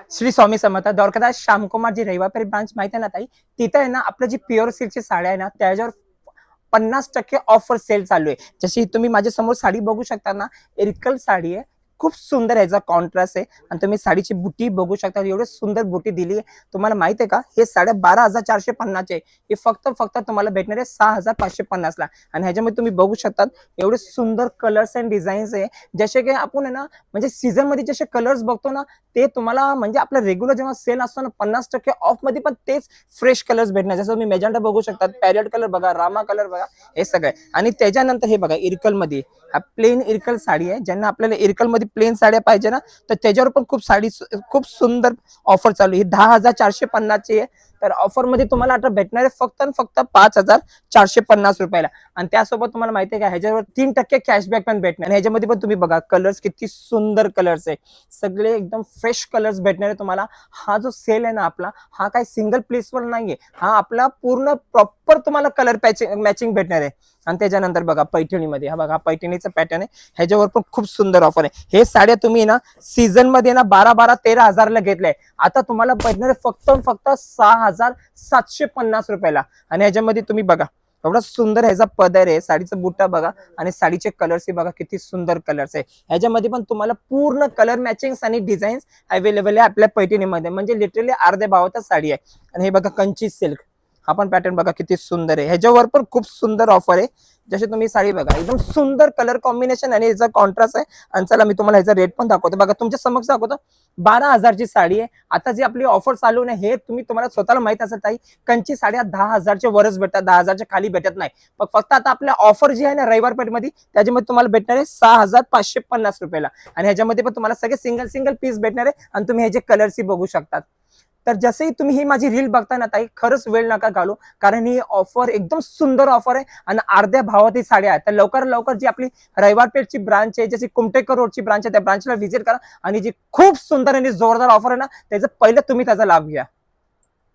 श्री स्वामी समर्थ. द्वारकादास श्यामकुमार जी रहिवापेठ branch माहिती आहे ना ताई, तिथं आहे ना आपलं जी प्युअर सिल्कची साड्या आहे ना त्याच्यावर 50% ऑफर सेल चालू आहे. जशी तुम्ही माझ्या समोर साडी बघू शकता ना, इरकल साडी आहे. खूप सुंदर ह्याचा कॉन्ट्रास्ट आहे आणि तुम्ही साडीची बुटी बघू शकता. एवढी सुंदर बुटी दिली आहे. तुम्हाला माहिती आहे का, हे साड्या 12,450 चे. हे फक्त तुम्हाला भेटणार आहे 6,550 ला. आणि ह्याच्यामध्ये तुम्ही बघू शकता एवढे सुंदर कलर्स अँड डिझाईन्स आहे. जसे की आपण आहे ना, म्हणजे सीझन मध्ये जसे कलर्स बघतो ना, ते तुम्हाला म्हणजे आपला रेग्युलर जेव्हा सेल असतो ना 50% ऑफ मध्ये पण तेच फ्रेश कलर्स भेटणार. जसं तुम्ही मेजेंटा बघू शकता, पॅरियट कलर बघा, रामा कलर बघा, हे सगळे. आणि त्याच्यानंतर हे बघा इरकल मध्ये हा प्लेन इरकल साडी आहे. ज्यांना आपल्याला इरकल मध्ये प्लेन साड्या पाहिजे ना, तर त्याच्यावर पण खूप सुंदर ऑफर चालू आहे. 10,450 ची आहे. तर ऑफर मध्ये तुम्हाला आता भेटणार आहे फक्त 5,450 रुपयाला. आणि त्यासोबत तुम्हाला माहिती आहे का, ह्याच्यावर 3% कॅशबॅक पण भेटणार. आणि ह्याच्यामध्ये पण तुम्ही बघा कलर्स किती सुंदर कलर्स आहे. सगळे एकदम फ्रेश कलर्स भेटणार आहे तुम्हाला. हा जो सेल आहे ना आपला, हा काही सिंगल प्लेसवर नाहीये. हा आपला पूर्ण प्रॉपर तुम्हाला कलर मॅचिंग भेटणार आहे. आणि त्याच्यानंतर बघा पैठणीमध्ये, हा बघा पैठणीचा पॅटर्न आहे. ह्याच्यावर पण खूप सुंदर ऑफर आहे. हे साड्या तुम्ही ना सीझन मध्ये ना 12,13,000 घेतलंय, आता तुम्हाला भेटणार फक्त 6,750 रुपयाला. आणि ह्याच्यामध्ये तुम्ही बघा एवढा सुंदर ह्याचा पदर आहे, साडीचा बुट्टा बघा आणि साडीचे कलर्स हे बघा किती सुंदर कलर्स आहे. ह्याच्यामध्ये पण तुम्हाला पूर्ण कलर मॅचिंग आणि डिझाईन्स अवेलेबल आहे आपल्या पैठणीमध्ये. म्हणजे लिटरली अर्ध्या भावातच साडी आहे. आणि हे बघा कंची सिल्क, हा पण पॅटर्न बघा किती सुंदर आहे. ह्याच्यावर पण खूप सुंदर ऑफर आहे. जसे तुम्ही साडी बघा एकदम सुंदर कलर कॉम्बिनेशन आणि याचा कॉन्ट्रास्ट आहे. आणि चला मी तुम्हाला ह्याचा रेट पण दाखवतो. बघा तुमच्या समक्ष दाखवतो. 12,000 ची साडी आहे. आता जी आपली ऑफर चालू आहे हे तुम्हाला स्वतःला माहित असेल ताई, कंची साड्या 10,000 च्या वरच भेटतात, 10,000 च्या खाली भेटत नाही. फक्त आता आपल्या ऑफर जी आहे ना रविवारपेठ मध्ये, त्याच्यामध्ये तुम्हाला भेटणार आहे 6,550 रुपयाला. आणि ह्याच्यामध्ये पण तुम्हाला सगळे सिंगल पीस भेटणार आहे. आणि तुम्ही ह्याचे कलर्स बघू शकतात. तर जसंही तुम्ही ही माझी रील बघता ना ताई, खरंच वेळ नका घालू, कारण ही ऑफर एकदम सुंदर ऑफर आहे आणि अर्ध्या भावात ही साडी आहे. तर लवकर जी आपली रविवारपेठची ब्रांच आहे, जशी कुमटेकर रोडची ब्रांच आहे, त्या ब्रांचला व्हिजिट करा. आणि जी खूप सुंदर आणि जोरदार ऑफर आहे ना, त्याचा पहिलं तुम्ही त्याचा लाभ घ्या.